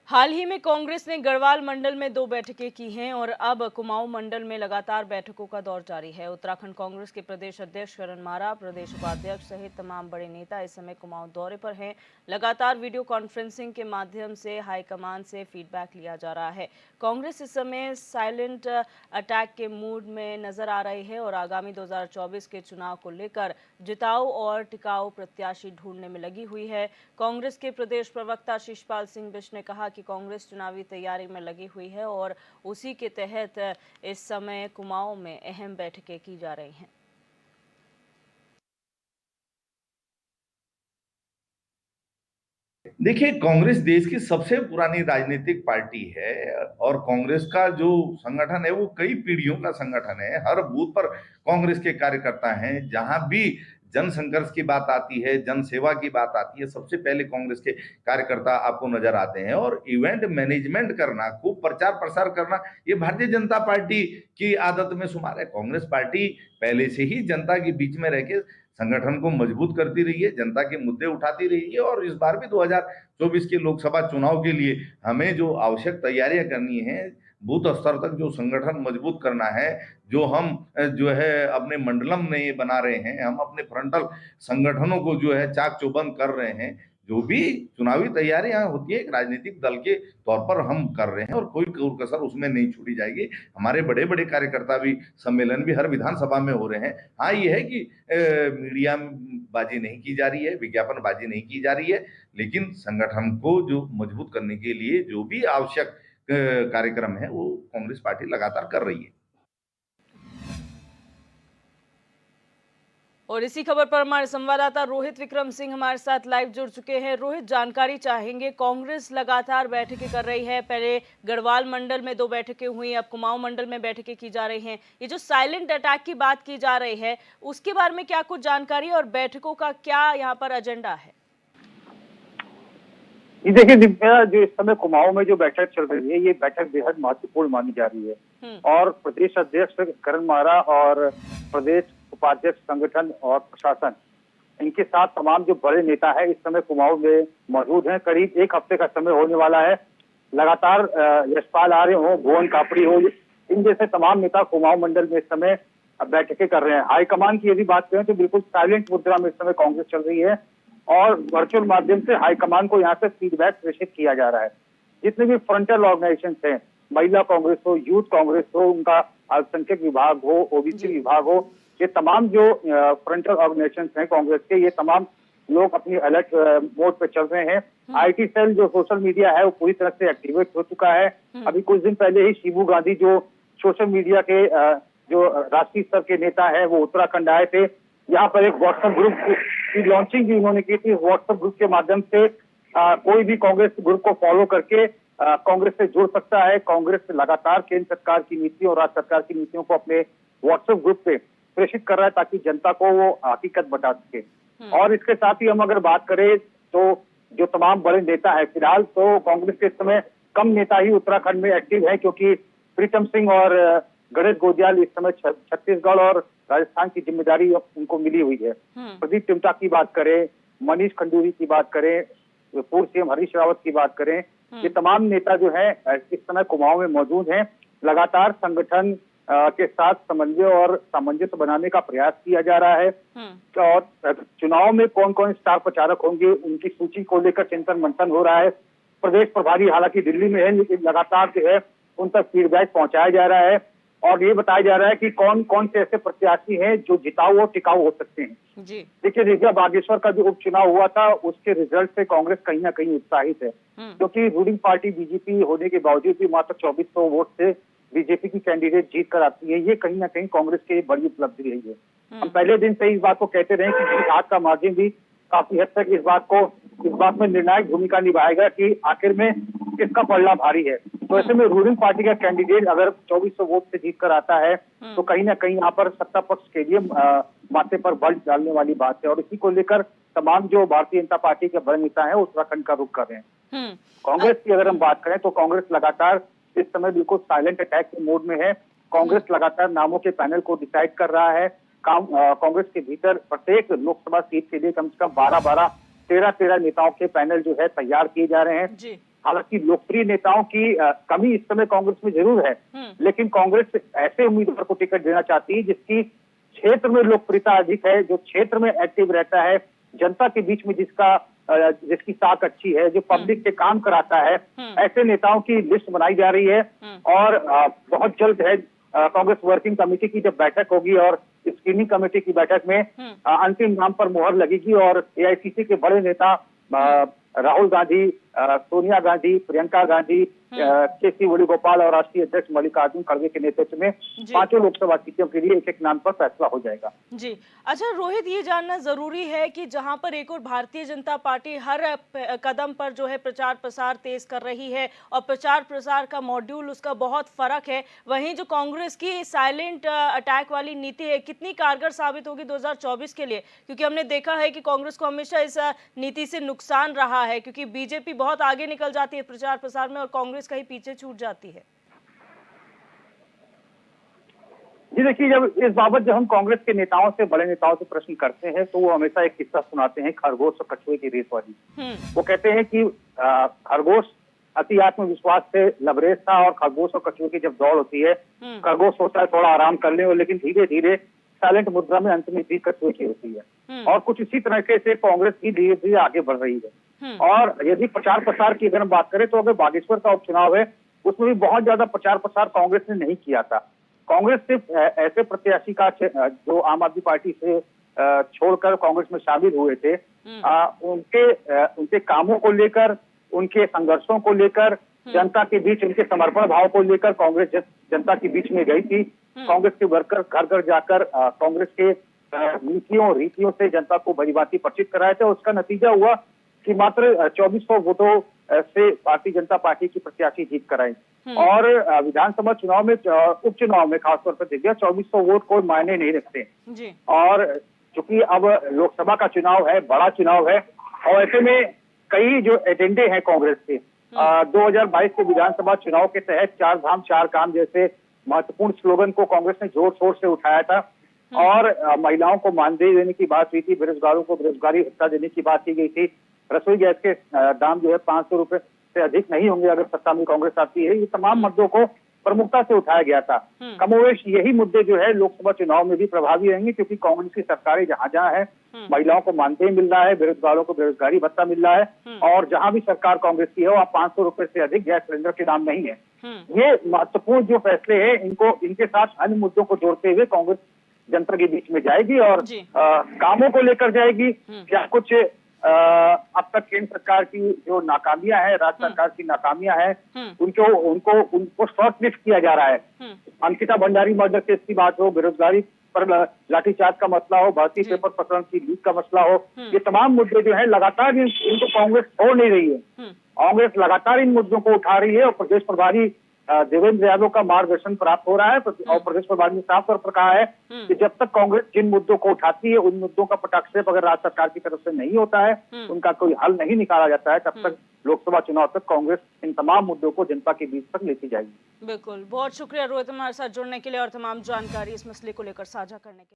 हाल ही में कांग्रेस ने गढ़वाल मंडल में 2 बैठकें की हैं और अब कुमाऊं मंडल में लगातार बैठकों का दौर जारी है। उत्तराखंड कांग्रेस के प्रदेश अध्यक्ष करण मारा, प्रदेश उपाध्यक्ष सहित तमाम बड़े नेता इस समय कुमाऊं दौरे पर हैं। लगातार वीडियो कॉन्फ्रेंसिंग के माध्यम से हाईकमान से फीडबैक लिया जा रहा है। कांग्रेस इस समय साइलेंट अटैक के मूड में नजर आ रही है और आगामी 2024 के चुनाव को लेकर जिताऊ और टिकाऊ प्रत्याशी ढूंढने में लगी हुई है। कांग्रेस के प्रदेश प्रवक्ता शिषपाल सिंह बिष्ट ने कहा कि कांग्रेस चुनावी तैयारी में लगी हुई है और उसी के तहत इस समय कुमाऊं में अहम बैठकें की जा रही हैं। देखिए, कांग्रेस देश की सबसे पुरानी राजनीतिक पार्टी है और कांग्रेस का जो संगठन है वो कई पीढ़ियों का संगठन है। हर बूथ पर कांग्रेस के कार्यकर्ता हैं। जहां भी जन संघर्ष की बात आती है, जन सेवा की बात आती है, सबसे पहले कांग्रेस के कार्यकर्ता आपको नजर आते हैं। और इवेंट मैनेजमेंट करना, खूब प्रचार प्रसार करना, ये भारतीय जनता पार्टी की आदत में शुमार है। कांग्रेस पार्टी पहले से ही जनता के बीच में रह के संगठन को मजबूत करती रही है, जनता के मुद्दे उठाती रही है। और इस बार भी 2024 के लोकसभा चुनाव के लिए हमें जो आवश्यक तैयारियां करनी है, बूथ स्तर तक जो संगठन मजबूत करना है, जो हम जो है अपने मंडलम में बना रहे हैं, हम अपने फ्रंटल संगठनों को जो है चाक चौबंद कर रहे हैं। जो भी चुनावी तैयारियां होती है एक राजनीतिक दल के तौर पर हम कर रहे हैं और कोई कसर उसमें नहीं छोड़ी जाएगी। हमारे बड़े बड़े कार्यकर्ता भी सम्मेलन भी हर विधानसभा में हो रहे हैं। हाँ, ये है कि मीडिया में बाजी नहीं की जा रही है, विज्ञापन बाजी नहीं की जा रही है, लेकिन संगठन को जो मजबूत करने के लिए जो भी आवश्यक कार्यक्रम है वो कांग्रेस पार्टी लगातार कर रही है। और इसी खबर पर हमारे संवाददाता रोहित विक्रम सिंह हमारे साथ लाइव जुड़ चुके हैं। रोहित, जानकारी चाहेंगे। कांग्रेस लगातार बैठकें कर रही है, पहले गढ़वाल मंडल में 2 बैठकें हुई, अब कुमाऊं मंडल में बैठकें की जा रही हैं। ये जो साइलेंट अटैक की बात की जा रही है उसके बारे में क्या कुछ जानकारी और बैठकों का क्या यहाँ पर एजेंडा है? ये देखिए दिव्या, जो इस समय कुमाऊं में जो बैठक चल रही है, ये बैठक बेहद महत्वपूर्ण मानी जा रही है। और प्रदेश अध्यक्ष करण मारा और प्रदेश उपाध्यक्ष संगठन और प्रशासन, इनके साथ तमाम जो बड़े नेता है इस समय कुमाऊं में मौजूद हैं। करीब 1 हफ्ते का समय होने वाला है। लगातार यशपाल आर्य हो, भुवन कापड़ी हो, इन जैसे तमाम नेता कुमाऊं मंडल में इस समय बैठकें कर रहे हैं। हाईकमान की यदि बात करें तो बिल्कुल साइलेंट मुद्रा में इस समय कांग्रेस चल रही है और वर्चुअल माध्यम से हाईकमान को यहाँ से फीडबैक प्रेषित किया जा रहा है। जितने भी फ्रंटल ऑर्गेनाइजेशन हैं, महिला कांग्रेस हो, यूथ कांग्रेस हो, उनका अल्पसंख्यक विभाग हो, ओबीसी विभाग हो, ये तमाम जो फ्रंटल ऑर्गेनाइजेशन हैं कांग्रेस के, ये तमाम लोग अपनी अलर्ट मोड पे चल रहे हैं। आईटी सेल जो सोशल मीडिया है वो पूरी तरह से एक्टिवेट हो चुका है। अभी कुछ दिन पहले ही शिबू गांधी जो सोशल मीडिया के जो राष्ट्रीय स्तर के नेता है वो उत्तराखंड आए थे। यहाँ पर एक व्हाट्सएप ग्रुप की लॉन्चिंग भी उन्होंने की थी। व्हाट्सएप ग्रुप के माध्यम से कोई भी कांग्रेस ग्रुप को फॉलो करके कांग्रेस से जुड़ सकता है। कांग्रेस लगातार केंद्र सरकार की नीति और राज्य सरकार की नीतियों को अपने व्हाट्सएप ग्रुप पे प्रेषित कर रहा है ताकि जनता को वो हकीकत बता सके। और इसके साथ ही हम अगर बात करें तो जो तमाम बड़े नेता है, फिलहाल तो कांग्रेस के समय कम नेता ही उत्तराखंड में एक्टिव है, क्योंकि प्रीतम सिंह और गणेश गोदियाल इस समय छत्तीसगढ़ और राजस्थान की जिम्मेदारी उनको मिली हुई है। प्रदीप टिमटा की बात करें, मनीष खंडूरी की बात करें, पूर्व सीएम हरीश रावत की बात करें, ये तमाम नेता जो है इस समय कुमाऊं में मौजूद हैं। लगातार संगठन के साथ समन्वय और सामंजस्य बनाने का प्रयास किया जा रहा है। और चुनाव में कौन कौन स्टार प्रचारक होंगे उनकी सूची को लेकर चिंतन मंथन हो रहा है। प्रदेश प्रभारी हालांकि दिल्ली में है, लेकिन लगातार जो है उन तक फीडबैक पहुंचाया जा रहा है और ये बताया जा रहा है कि कौन कौन से ऐसे प्रत्याशी हैं जो जिताऊ और टिकाऊ हो सकते हैं। देखिए दिव्या, बागेश्वर का जो उपचुनाव हुआ था उसके रिजल्ट से कांग्रेस कहीं ना कहीं उत्साहित है, क्योंकि रूलिंग पार्टी बीजेपी होने के बावजूद भी मात्र 2400 वोट से बीजेपी की कैंडिडेट जीत कर आती है। ये कहीं ना कहीं कांग्रेस की बड़ी उपलब्धि रही है। हम पहले दिन से इस बात को कहते रहे कि जीत हाथ का मार्जिन भी काफी हद तक इस बात में निर्णायक भूमिका निभाएगा कि आखिर में किसका पलड़ा भारी है। तो ऐसे में रूलिंग पार्टी का कैंडिडेट अगर 2400 वोट से जीत कर आता है तो कहीं ना कहीं यहाँ पर सत्ता पक्ष के लिए माथे पर बल डालने वाली बात है। और इसी को लेकर तमाम जो भारतीय जनता पार्टी के बड़े नेता है उत्तराखंड का रुख कर रहे हैं। कांग्रेस की अगर हम बात करें तो कांग्रेस लगातार इस समय बिल्कुल साइलेंट अटैक के मोड में है। कांग्रेस लगातार नामों के पैनल को डिसाइड कर रहा है। कांग्रेस के भीतर प्रत्येक लोकसभा सीट के लिए कम से कम 12-12, 13-13 नेताओं के पैनल जो है तैयार किए जा रहे हैं। हालांकि लोकप्रिय नेताओं की कमी इस समय कांग्रेस में जरूर है, लेकिन कांग्रेस ऐसे उम्मीदवार को टिकट देना चाहती है जिसकी क्षेत्र में लोकप्रियता अधिक है, जो क्षेत्र में एक्टिव रहता है, जनता के बीच में जिसकी साख अच्छी है, जो पब्लिक के काम कराता है, ऐसे नेताओं की लिस्ट बनाई जा रही है। और बहुत जल्द है कांग्रेस वर्किंग कमेटी की जब बैठक होगी और स्क्रीनिंग कमेटी की बैठक में अंतिम नाम पर मुहर लगेगी और एआईसीसी के बड़े नेता राहुल गांधी, सोनिया गांधी, प्रियंका गांधी, केसी वेणुगोपाल और राष्ट्रीय अध्यक्ष मल्लिकार्जुन खड़गे के नेतृत्व में 5 लोकसभा सीटों के लिए एक नाम पर फैसला हो जाएगा। जी अच्छा रोहित, ये जानना जरूरी है कि जहां पर एक और भारतीय जनता पार्टी हर कदम पर जो है प्रचार प्रसार तेज कर रही है और प्रचार प्रसार का मॉड्यूल उसका बहुत फर्क है, वहीं जो कांग्रेस की साइलेंट अटैक वाली नीति है कितनी कारगर साबित होगी 2024 के लिए? क्योंकि हमने देखा है कि कांग्रेस को हमेशा इस नीति से नुकसान रहा है, क्योंकि बीजेपी बहुत आगे निकल जाती है प्रचार प्रसार में और कांग्रेस कहीं पीछे छूट जाती है। जी देखिए, जब हम कांग्रेस के नेताओं से, बड़े नेताओं से प्रश्न करते हैं तो वो हमेशा एक किस्सा सुनाते हैं खरगोश और कछुए की रेस वाली। वो कहते हैं कि खरगोश अति आत्मविश्वास से लबरेज था और खरगोश और कछुए की जब दौड़ होती है, खरगोश सोचता है थोड़ा आराम कर ले, लेकिन धीरे धीरे साइलेंट मुद्रा में अंत में जीत कछुए की होती है। और कुछ इसी तरीके से कांग्रेस की धीरे धीरे आगे बढ़ रही है। और यदि प्रचार प्रसार की अगर हम बात करें तो अगर बागेश्वर का उपचुनाव है उसमें भी बहुत ज्यादा प्रचार प्रसार कांग्रेस ने नहीं किया था। कांग्रेस सिर्फ ऐसे प्रत्याशी का जो आम आदमी पार्टी से छोड़कर कांग्रेस में शामिल हुए थे, उनके कामों को लेकर, उनके संघर्षों को लेकर, जनता के बीच उनके समर्पण भाव को लेकर कांग्रेस जनता के बीच में गई थी। कांग्रेस के वर्कर घर घर जाकर कांग्रेस के नीतियों रीतियों से जनता को भलीभांति परिचित कराए थे। उसका नतीजा हुआ कि मात्र 2400 वोटों से भारतीय जनता पार्टी की प्रत्याशी जीत कर आई। और विधानसभा चुनाव में, उपचुनाव में खासतौर पर देखिए 2400 वोट कोई मायने नहीं रखते जी। और चूंकि अब लोकसभा का चुनाव है, बड़ा चुनाव है, और ऐसे में कई जो एजेंडे हैं कांग्रेस के 2022 के विधानसभा चुनाव के तहत 4 धाम 4 काम जैसे महत्वपूर्ण स्लोगन को कांग्रेस ने जोर शोर से उठाया था। और महिलाओं को मानदेय देने की बात हुई थी, बेरोजगारों को बेरोजगारी भत्ता देने की बात की गई थी, रसोई गैस के दाम जो है 500 रुपए से अधिक नहीं होंगे अगर सत्ता में कांग्रेस आती है। ये तमाम मुद्दों को प्रमुखता से उठाया गया था। कमोवेश यही मुद्दे जो है लोकसभा चुनाव में भी प्रभावी रहेंगे, क्योंकि कांग्रेस की सरकारें जहां जहां है महिलाओं को मानदेय मिल रहा है, बेरोजगारों को बेरोजगारी भत्ता मिल रहा है, और जहां भी सरकार कांग्रेस की है वहां 500 रुपए से अधिक गैस सिलेंडर के दाम नहीं है। ये महत्वपूर्ण जो फैसले हैं इनके साथ अन्य मुद्दों को जोड़ते हुए कांग्रेस जनता के बीच में जाएगी और कामों को लेकर जाएगी। क्या कुछ अब तक केंद्र सरकार की जो नाकामियां हैं, राज्य सरकार की नाकामियां हैं, उनको शॉर्ट लिस्ट किया जा रहा है। अंकिता भंडारी मर्डर केस की बात हो, बेरोजगारी पर लाठीचार्ज का मसला हो, भारतीय पेपर प्रकरण की लीक का मसला हो, ये तमाम मुद्दे जो है लगातार इनको कांग्रेस छोड़ नहीं रही है। कांग्रेस लगातार इन मुद्दों को उठा रही है और प्रदेश प्रभारी देवेंद्र यादव का मार्गदर्शन प्राप्त हो रहा है। और प्रदेश प्रभारी ने साफ तौर पर कहा है कि जब तक कांग्रेस जिन मुद्दों को उठाती है उन मुद्दों का पटाक्षेप अगर राज्य सरकार की तरफ से नहीं होता है, उनका कोई हल नहीं निकाला जाता है, तब तक लोकसभा चुनाव तक कांग्रेस इन तमाम मुद्दों को जनता के बीच तक लेती जाएगी। बिल्कुल, बहुत शुक्रिया रोहित हमारे साथ जुड़ने के लिए और तमाम जानकारी इस मसले को लेकर साझा करने के लिए।